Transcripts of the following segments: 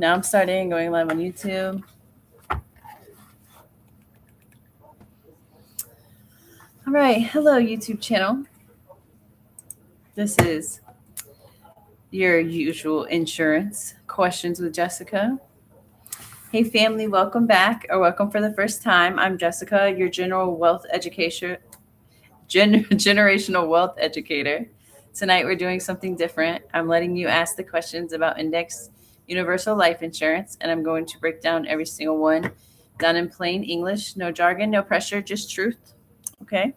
Now I'm starting going live on YouTube. All right. Hello, YouTube channel. This is your usual insurance questions with Jessica. Hey, family, welcome back or welcome for the first time. I'm Jessica, your generational wealth educator. Tonight, we're doing something different. I'm letting you ask the questions about index universal life insurance, and I'm going to break down every single one done in plain English. No jargon, no pressure, just truth. Okay?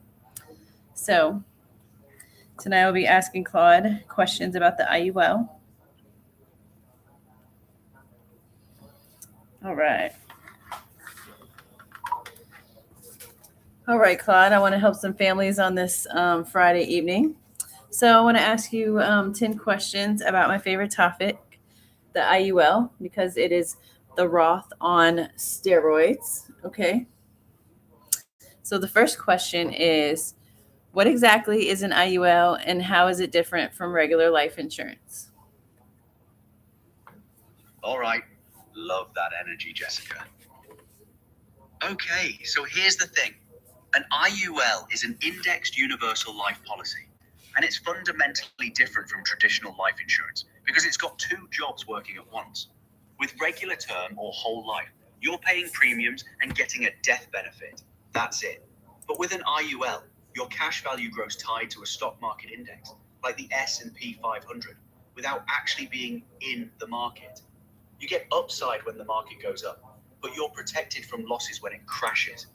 So, tonight I'll be asking Claude questions about the IUL. All right. All right, Claude, I want to help some families on this Friday evening. So I want to ask you 10 questions about my favorite topic, the IUL, because it is the Roth on steroids. Okay. So the first question is, what exactly is an IUL and how is it different from regular life insurance? All right. Love that energy, Jessica. Okay, so here's the thing. An IUL is an indexed universal life policy, and it's fundamentally different from traditional life insurance because it's got two jobs working at once. With regular term or whole life, you're paying premiums and getting a death benefit. That's it. But with an IUL, your cash value grows tied to a stock market index, like the S&P 500, without actually being in the market. You get upside when the market goes up, but you're protected from losses when it crashes.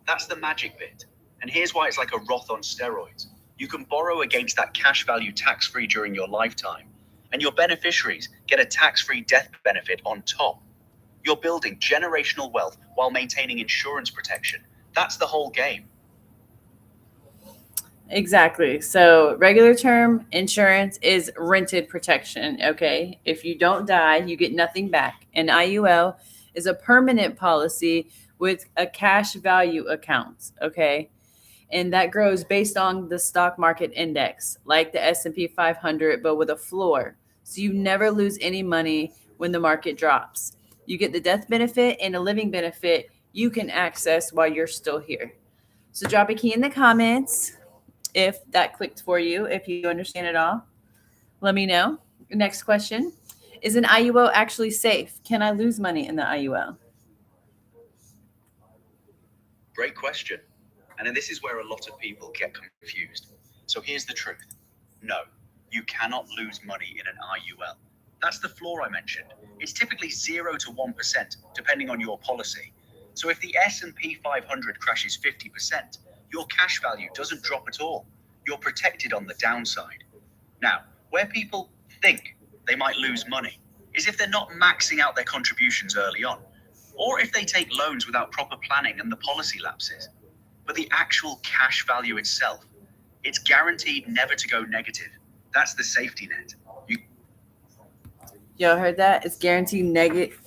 That's the magic bit. And here's why it's like a Roth on steroids. You can borrow against that cash value tax-free during your lifetime, and your beneficiaries get a tax-free death benefit on top. You're building generational wealth while maintaining insurance protection. That's the whole game. Exactly. So regular term insurance is rented protection. Okay. If you don't die, you get nothing back. An IUL is a permanent policy with a cash value account. Okay. And that grows based on the stock market index, like the S&P 500, but with a floor. So you never lose any money when the market drops. You get the death benefit and a living benefit you can access while you're still here. So drop a key in the comments if that clicked for you, if you understand it all. Let me know. Next question. Is an IUL actually safe? Can I lose money in the IUL? Great question. And this is where a lot of people get confused. So here's the truth. No, you cannot lose money in an IUL. That's the floor I mentioned. It's typically 0 to 1%, depending on your policy. So if the S&P 500 crashes 50%, your cash value doesn't drop at all. You're protected on the downside. Now, where people think they might lose money is if they're not maxing out their contributions early on, or if they take loans without proper planning and the policy lapses. But the actual cash value itself, it's guaranteed never to go negative. That's the safety net. Y'all heard that? It's guaranteed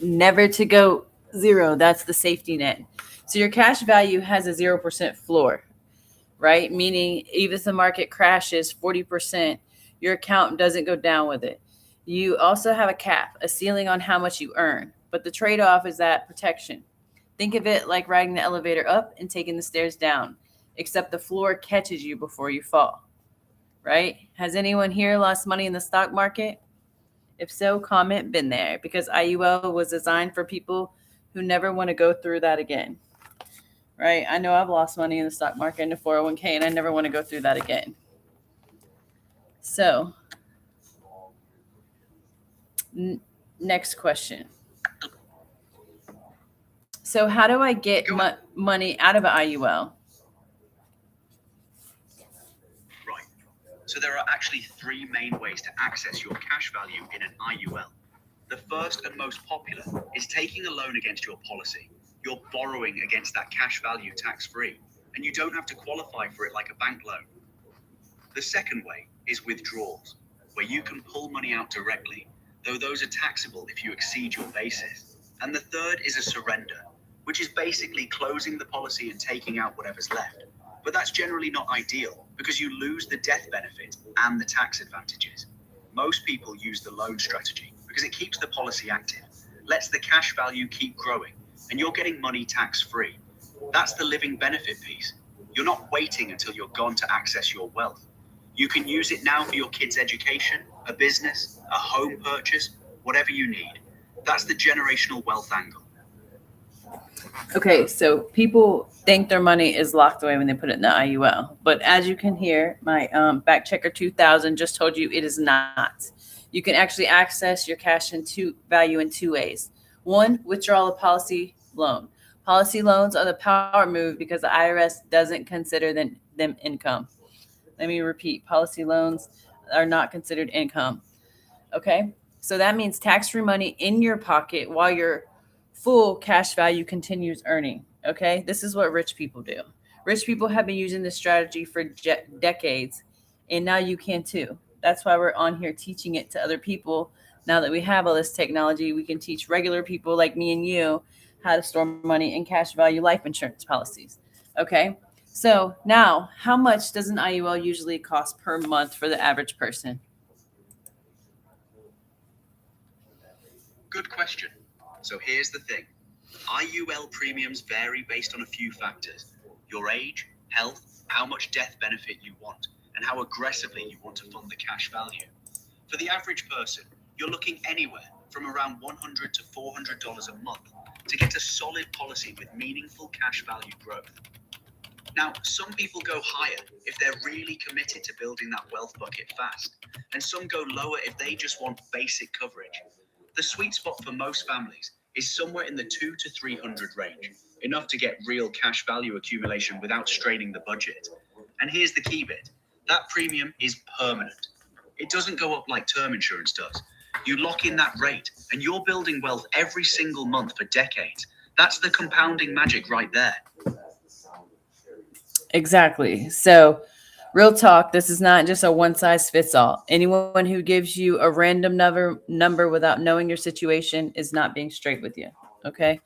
never to go zero. That's the safety net. So your cash value has a 0% floor, right? Meaning even if the market crashes 40%, your account doesn't go down with it. You also have a cap, a ceiling on how much you earn. But the trade-off is that protection. Think of it like riding the elevator up and taking the stairs down, except the floor catches you before you fall, right? Has anyone here lost money in the stock market? If so, comment been there, because IUL was designed for people who never want to go through that again, right? I know I've lost money in the stock market in the 401k, and I never want to go through that again. So, next question. So how do I get money out of an IUL? Right. So there are actually three main ways to access your cash value in an IUL. The first and most popular is taking a loan against your policy. You're borrowing against that cash value tax-free, and you don't have to qualify for it like a bank loan. The second way is withdrawals, where you can pull money out directly, though those are taxable if you exceed your basis. And the third is a surrender, which is basically closing the policy and taking out whatever's left. But that's generally not ideal because you lose the death benefit and the tax advantages. Most people use the loan strategy because it keeps the policy active, lets the cash value keep growing, and you're getting money tax-free. That's the living benefit piece. You're not waiting until you're gone to access your wealth. You can use it now for your kids' education, a business, a home purchase, whatever you need. That's the generational wealth angle. Okay, so people think their money is locked away when they put it in the IUL. But as you can hear, my Back Checker 2000 just told you it is not. You can actually access your cash value in two ways. One, withdrawal of policy loan. Policy loans are the power move because the IRS doesn't consider them income. Let me repeat, policy loans are not considered income. Okay, so that means tax-free money in your pocket while your full cash value continues earning. Okay, this is what rich people do. Rich people have been using this strategy for decades, and now you can too. That's why we're on here teaching it to other people. Now that we have all this technology, we can teach regular people like me and you how to store money in cash value life insurance policies. Okay, so now how much does an IUL usually cost per month for the average person? Good question. So here's the thing. IUL premiums vary based on a few factors. Your age, health, how much death benefit you want, and how aggressively you want to fund the cash value. For the average person, you're looking anywhere from around $100 to $400 a month to get a solid policy with meaningful cash value growth. Now, some people go higher if they're really committed to building that wealth bucket fast, and some go lower if they just want basic coverage. The sweet spot for most families is somewhere in the 200 to 300 range, enough to get real cash value accumulation without straining the budget. And here's the key bit. That premium is permanent. It doesn't go up like term insurance does. You lock in that rate and you're building wealth every single month for decades. That's the compounding magic right there. Exactly. So, real talk, this is not just a one size fits all. Anyone who gives you a random number without knowing your situation is not being straight with you. Okay.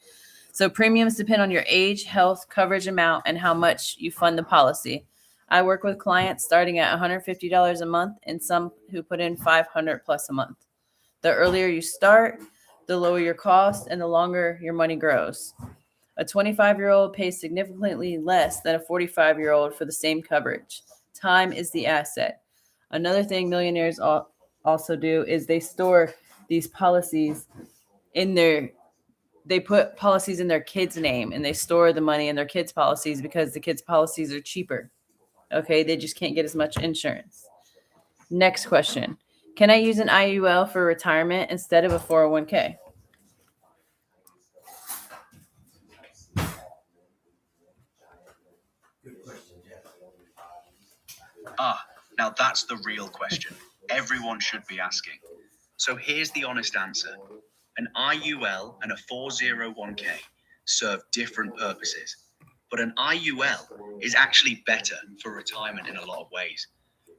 So, premiums depend on your age, health, coverage amount, and how much you fund the policy. I work with clients starting at $150 a month and some who put in $500 plus a month. The earlier you start, the lower your cost and the longer your money grows. A 25-year-old pays significantly less than a 45-year-old for the same coverage. Time is the asset. Another thing millionaires also do is they store these policies they put policies in their kids' name and they store the money in their kids' policies because the kids' policies are cheaper. Okay, they just can't get as much insurance. Next question. Can I use an IUL for retirement instead of a 401k? Now that's the real question everyone should be asking. So here's the honest answer. An IUL and a 401k serve different purposes, but an IUL is actually better for retirement in a lot of ways.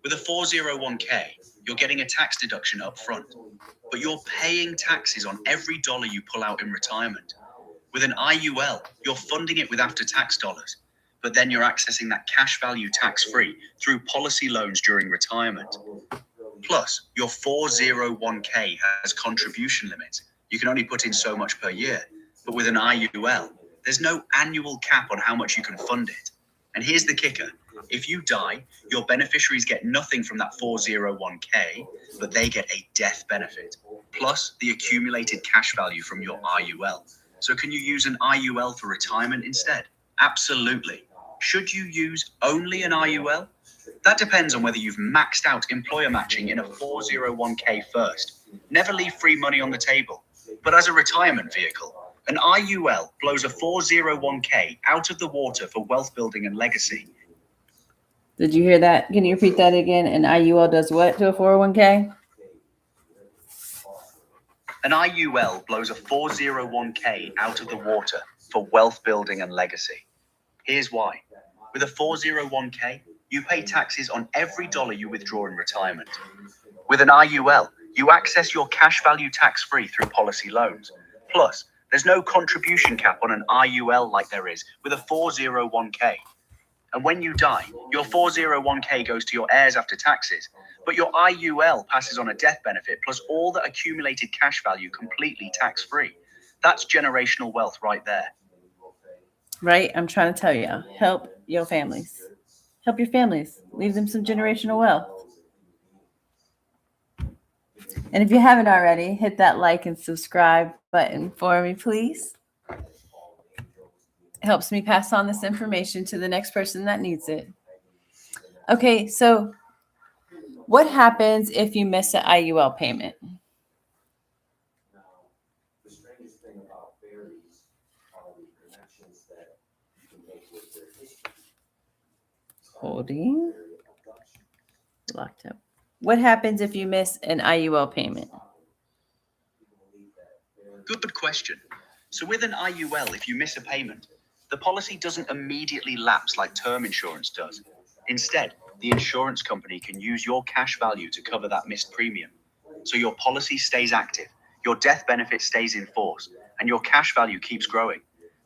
With a 401k, you're getting a tax deduction up front, but you're paying taxes on every dollar you pull out in retirement. With an IUL, you're funding it with after-tax dollars, but then you're accessing that cash value tax-free through policy loans during retirement. Plus, your 401k has contribution limits. You can only put in so much per year, but with an IUL, there's no annual cap on how much you can fund it. And here's the kicker. If you die, your beneficiaries get nothing from that 401k, but they get a death benefit, plus the accumulated cash value from your IUL. So can you use an IUL for retirement instead? Absolutely. Should you use only an IUL? That depends on whether you've maxed out employer matching in a 401k first. Never leave free money on the table. But as a retirement vehicle, an IUL blows a 401k out of the water for wealth building and legacy. Did you hear that? Can you repeat that again? An IUL does what to a 401k? An IUL blows a 401k out of the water for wealth building and legacy. Here's why. With a 401k, you pay taxes on every dollar you withdraw in retirement. With an IUL, you access your cash value tax-free through policy loans. Plus, there's no contribution cap on an IUL like there is with a 401k. And when you die, your 401k goes to your heirs after taxes, but your IUL passes on a death benefit plus all the accumulated cash value completely tax-free. That's generational wealth right there. Right? I'm trying to tell you, help your families. Help your families. Leave them some generational wealth. And if you haven't already, hit that like and subscribe button for me, please. It helps me pass on this information to the next person that needs it. Okay, so what happens if you miss an IUL payment? Holding. Locked up. What happens if you miss an IUL payment? Good question. So with an IUL, if you miss a payment, the policy doesn't immediately lapse like term insurance does. Instead, the insurance company can use your cash value to cover that missed premium. So your policy stays active, your death benefit stays in force, and your cash value keeps growing.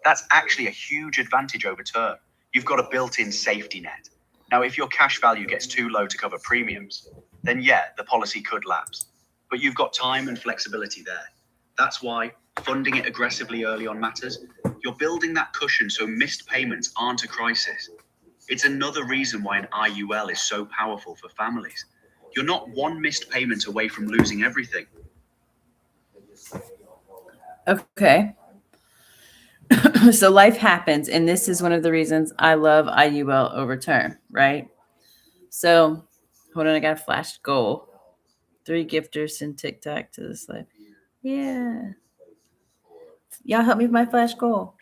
That's actually a huge advantage over term. You've got a built-in safety net. Now, if your cash value gets too low to cover premiums, then yeah, the policy could lapse. But you've got time and flexibility there. That's why funding it aggressively early on matters. You're building that cushion so missed payments aren't a crisis. It's another reason why an IUL is so powerful for families. You're not one missed payment away from losing everything. Okay. So life happens, and this is one of the reasons I love IUL over term, right? So hold on, I got a flash goal. 3 gifters send TikTok to this life. Yeah. Y'all help me with my flash goal.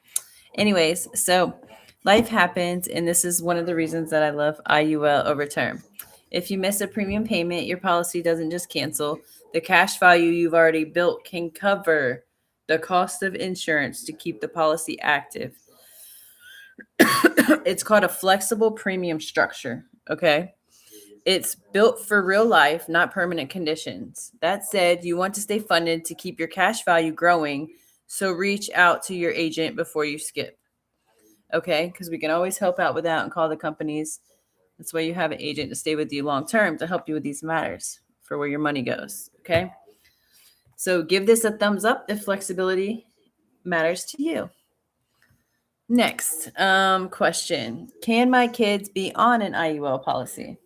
Anyways, so life happens, and this is one of the reasons that I love IUL over term. If you miss a premium payment, your policy doesn't just cancel. The cash value you've already built can cover the cost of insurance to keep the policy active. It's called a flexible premium structure. Okay. It's built for real life, not permanent conditions. That said, you want to stay funded to keep your cash value growing. So reach out to your agent before you skip. Okay. Because we can always help out with that and call the companies. That's why you have an agent to stay with you long term to help you with these matters for where your money goes. Okay. So give this a thumbs up if flexibility matters to you. Next question. Can my kids be on an IUL policy?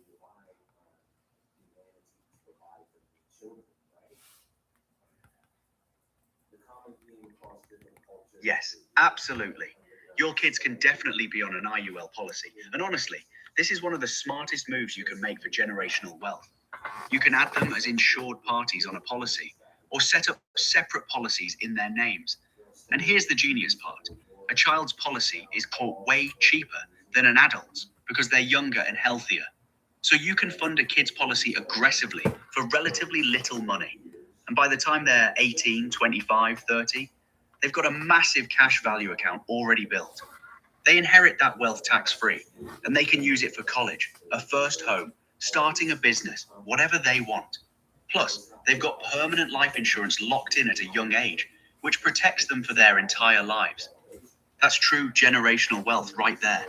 Yes, absolutely. Your kids can definitely be on an IUL policy. And honestly, this is one of the smartest moves you can make for generational wealth. You can add them as insured parties on a policy or set up separate policies in their names. And here's the genius part. A child's policy is quote way cheaper than an adult's because they're younger and healthier. So you can fund a kid's policy aggressively for relatively little money. And by the time they're 18, 25, 30, they've got a massive cash value account already built. They inherit that wealth tax-free, and they can use it for college, a first home, starting a business, whatever they want. Plus, they've got permanent life insurance locked in at a young age, which protects them for their entire lives. That's true generational wealth right there.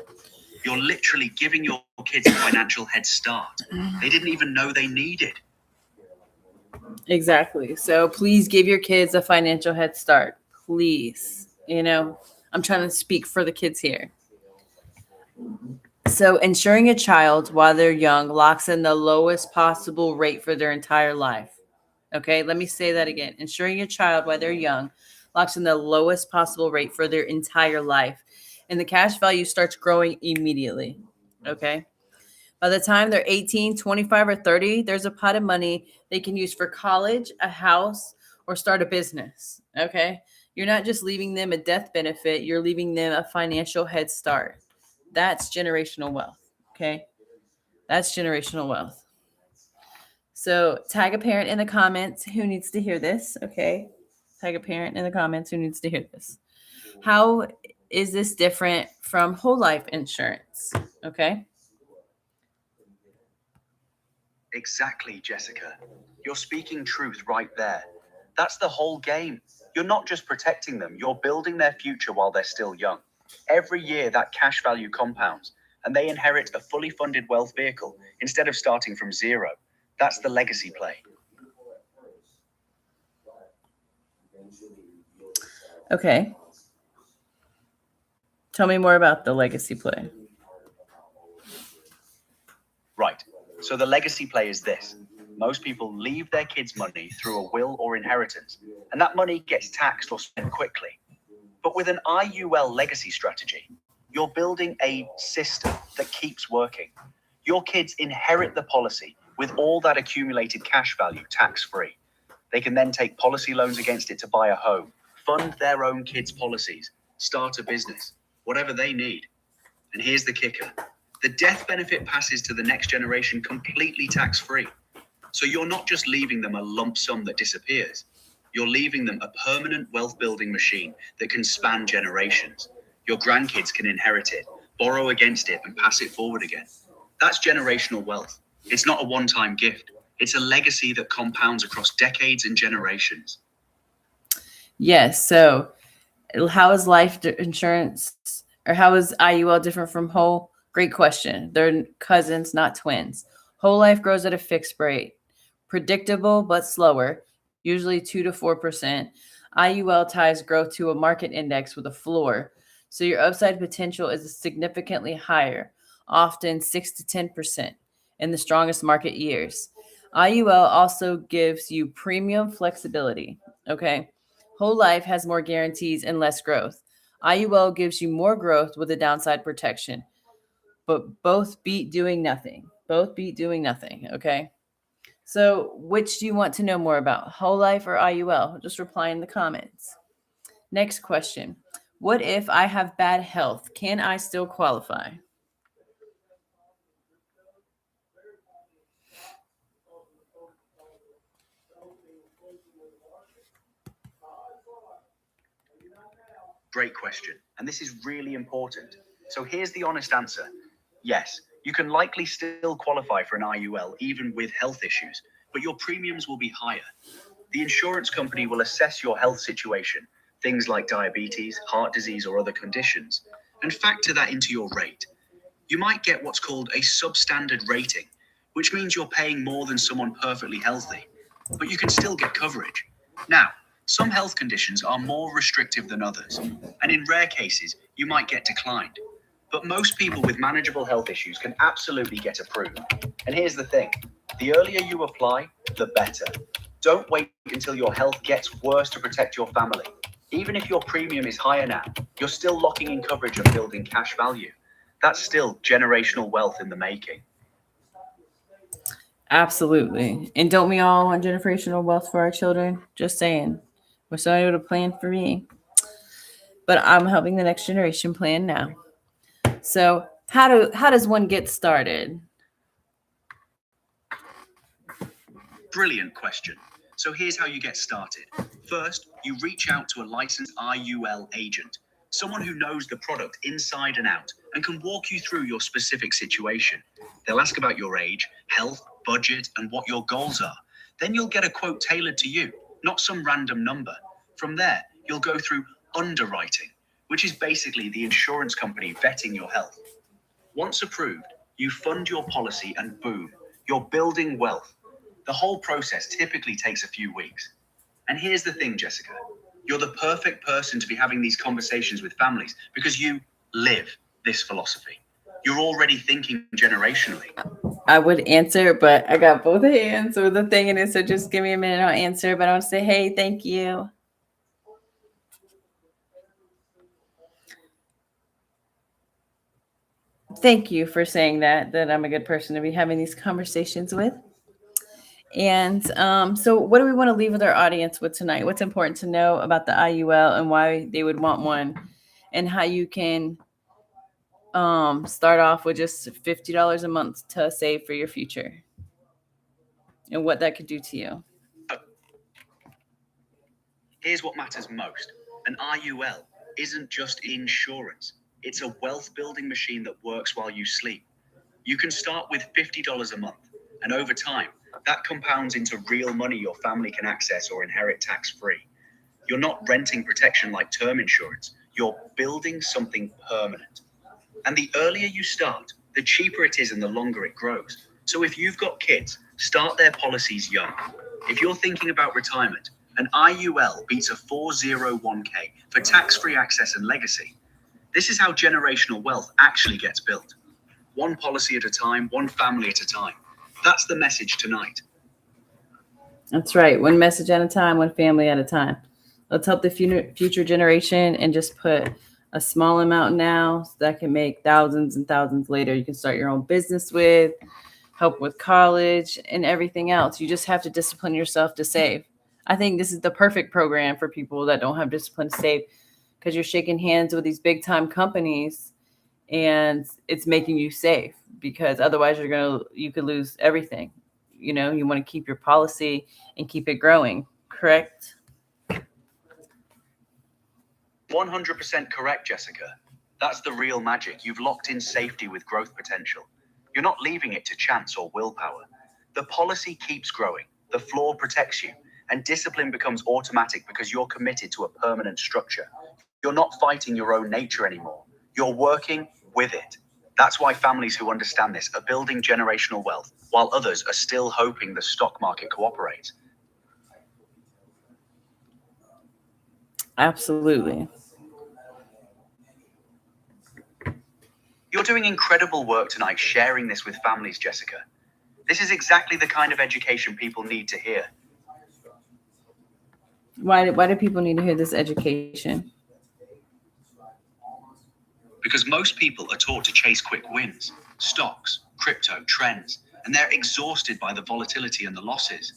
You're literally giving your kids a financial head start they didn't even know they needed. Exactly. So please give your kids a financial head start. Please. I'm trying to speak for the kids here. So insuring a child while they're young locks in the lowest possible rate for their entire life. Okay, let me say that again. Insuring a child while they're young locks in the lowest possible rate for their entire life. And the cash value starts growing immediately. Okay. By the time they're 18, 25, or 30, there's a pot of money they can use for college, a house, or start a business. Okay. You're not just leaving them a death benefit, you're leaving them a financial head start. That's generational wealth. Okay. That's generational wealth. So tag a parent in the comments who needs to hear this. Okay. Tag a parent in the comments who needs to hear this. How is this different from whole life insurance? Okay. Exactly, Jessica. You're speaking truth right there. That's the whole game. You're not just protecting them, you're building their future while they're still young. Every year, that cash value compounds, and they inherit a fully funded wealth vehicle instead of starting from zero. That's the legacy play. Okay. Tell me more about the legacy play. Right. So the legacy play is this. Most people leave their kids' money through a will or inheritance, and that money gets taxed or spent quickly. But with an IUL legacy strategy, you're building a system that keeps working. Your kids inherit the policy with all that accumulated cash value tax-free. They can then take policy loans against it to buy a home, fund their own kids' policies, start a business, whatever they need. And here's the kicker. The death benefit passes to the next generation completely tax-free. So you're not just leaving them a lump sum that disappears. You're leaving them a permanent wealth-building machine that can span generations. Your grandkids can inherit it, borrow against it, and pass it forward again. That's generational wealth. It's not a one-time gift. It's a legacy that compounds across decades and generations. Yes. So, how is life insurance or how is IUL different from whole? Great question. They're cousins, not twins. Whole life grows at a fixed rate, predictable but slower, usually 2 to 4%. IUL ties growth to a market index with a floor. So your upside potential is significantly higher, often 6 to 10% in the strongest market years. IUL also gives you premium flexibility. Okay. Whole life has more guarantees and less growth. IUL gives you more growth with a downside protection, but both beat doing nothing. Both beat doing nothing. Okay. So, which do you want to know more about, whole life or IUL? Just reply in the comments. Next question. What if I have bad health? Can I still qualify? Great question. And this is really important. So here's the honest answer. Yes, you can likely still qualify for an IUL even with health issues, but your premiums will be higher. The insurance company will assess your health situation, things like diabetes, heart disease, or other conditions, and factor that into your rate. You might get what's called a substandard rating, which means you're paying more than someone perfectly healthy, but you can still get coverage. Now, some health conditions are more restrictive than others, and in rare cases, you might get declined. But most people with manageable health issues can absolutely get approved. And here's the thing, the earlier you apply, the better. Don't wait until your health gets worse to protect your family. Even if your premium is higher now, you're still locking in coverage and building cash value. That's still generational wealth in the making. Absolutely. And don't we all want generational wealth for our children? Just saying. We're starting to plan for me. But I'm helping the next generation plan now. So how does one get started? Brilliant question. So here's how you get started. First, you reach out to a licensed IUL agent, someone who knows the product inside and out and can walk you through your specific situation. They'll ask about your age, health, budget, and what your goals are. Then you'll get a quote tailored to you, not some random number. From there, you'll go through underwriting, which is basically the insurance company vetting your health. Once approved, you fund your policy and boom, you're building wealth. The whole process typically takes a few weeks. And here's the thing, Jessica. You're the perfect person to be having these conversations with families because you live this philosophy. You're already thinking generationally. I would answer, but I got both hands with the thing in it. So just give me a minute. I'll answer. But I want to say, hey, thank you. Thank you for saying that I'm a good person to be having these conversations with. And so, what do we want to leave with our audience with tonight? What's important to know about the IUL and why they would want one, and how you can start off with just $50 a month to save for your future, and what that could do to you. Here's what matters most. An IUL isn't just insurance. It's a wealth building machine that works while you sleep. You can start with $50 a month, and over time, that compounds into real money your family can access or inherit tax-free. You're not renting protection like term insurance. You're building something permanent. And the earlier you start, the cheaper it is and the longer it grows. So if you've got kids, start their policies young. If you're thinking about retirement, An IUL beats a 401k for tax-free access and legacy. This is how generational wealth actually gets built. One policy at a time, one family at a time. That's the message tonight. That's right. One message at a time, one family at a time. Let's help the future generation and just put a small amount now so that can make thousands and thousands later. You can start your own business with, help with college and everything else. You just have to discipline yourself to save. I think this is the perfect program for people that don't have discipline to save, because you're shaking hands with these big time companies and it's making you save, because otherwise you could lose everything. You know, you want to keep your policy and keep it growing, correct? 100% correct, Jessica. That's the real magic. You've locked in safety with growth potential. You're not leaving it to chance or willpower. The policy keeps growing, the floor protects you, and discipline becomes automatic because you're committed to a permanent structure. You're not fighting your own nature anymore. You're working with it. That's why families who understand this are building generational wealth, while others are still hoping the stock market cooperates. Absolutely. You're doing incredible work tonight sharing this with families, Jessica. This is exactly the kind of education people need to hear. Why do people need to hear this education? Because most people are taught to chase quick wins, stocks, crypto, trends, and they're exhausted by the volatility and the losses.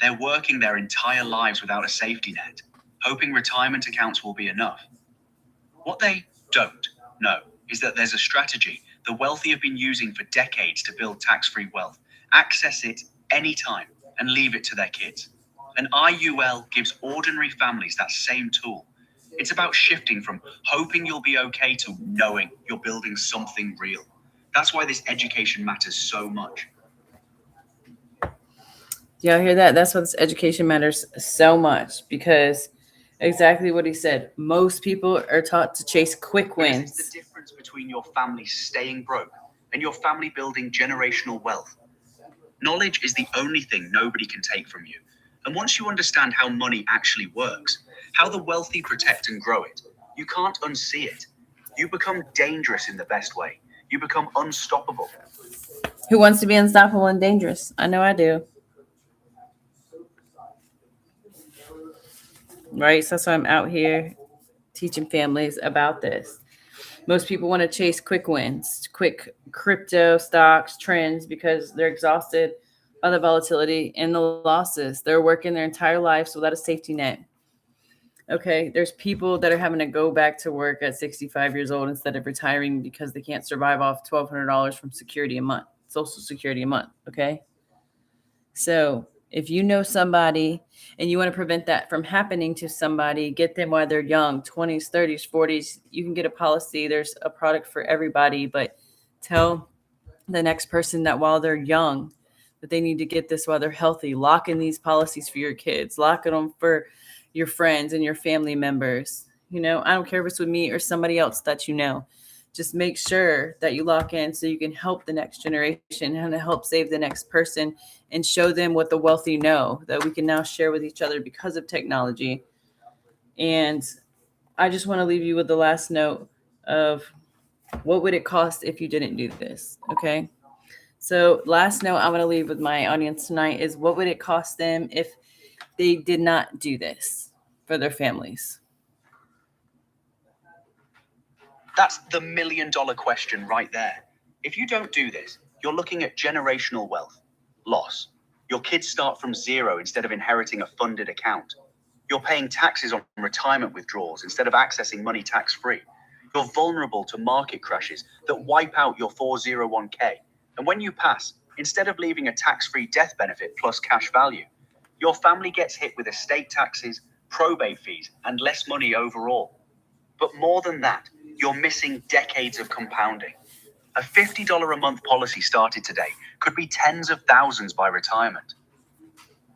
They're working their entire lives without a safety net, hoping retirement accounts will be enough. What they don't know is that there's a strategy the wealthy have been using for decades to build tax-free wealth. Access it anytime and leave it to their kids. An IUL gives ordinary families that same tool. It's about shifting from hoping you'll be okay to knowing you're building something real. That's why this education matters so much. Y'all hear that? That's why this education matters so much, because exactly what he said. Most people are taught to chase quick wins. It's the difference between your family staying broke and your family building generational wealth. Knowledge is the only thing nobody can take from you. And once you understand how money actually works, how the wealthy protect and grow it, you can't unsee it. You become dangerous in the best way. You become unstoppable. Who wants to be unstoppable and dangerous? I know I do. Right? So that's why I'm out here teaching families about this. Most people want to chase quick wins, quick crypto stocks, trends, because they're exhausted by the volatility and the losses. They're working their entire lives without a safety net. Okay, there's people that are having to go back to work at 65 years old instead of retiring because they can't survive off $1,200 from security a month, Social Security a month. Okay, so if you know somebody and you want to prevent that from happening to somebody, get them while they're young, 20s, 30s, 40s. You can get a policy. There's a product for everybody, but tell the next person that while they're young, that they need to get this while they're healthy. Lock in these policies for your kids. Lock in them for your friends and your family members. You know, I don't care if it's with me or somebody else that you know. Just make sure that you lock in so you can help the next generation and help save the next person and show them what the wealthy know that we can now share with each other because of technology. And I just want to leave you with the last note of what would it cost if you didn't do this? Okay. So last note I'm going to leave with my audience tonight is, what would it cost them if they did not do this for their families? That's the $1 million question right there. If you don't do this, you're looking at generational wealth, loss. Your kids start from zero instead of inheriting a funded account. You're paying taxes on retirement withdrawals instead of accessing money tax-free. You're vulnerable to market crashes that wipe out your 401k. And when you pass, instead of leaving a tax-free death benefit plus cash value, your family gets hit with estate taxes, probate fees, and less money overall. But more than that, you're missing decades of compounding. A $50 a month policy started today could be tens of thousands by retirement.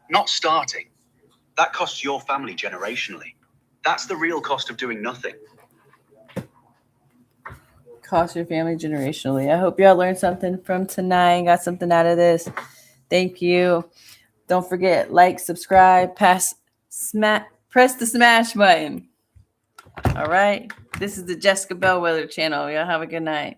Not starting. That costs your family generationally. That's the real cost of doing nothing. Cost your family generationally. I hope y'all learned something from tonight, got something out of this. Thank you. Don't forget, like, subscribe, pass Press the smash button. All right. This is the Jessica Bellwether channel. Y'all have a good night.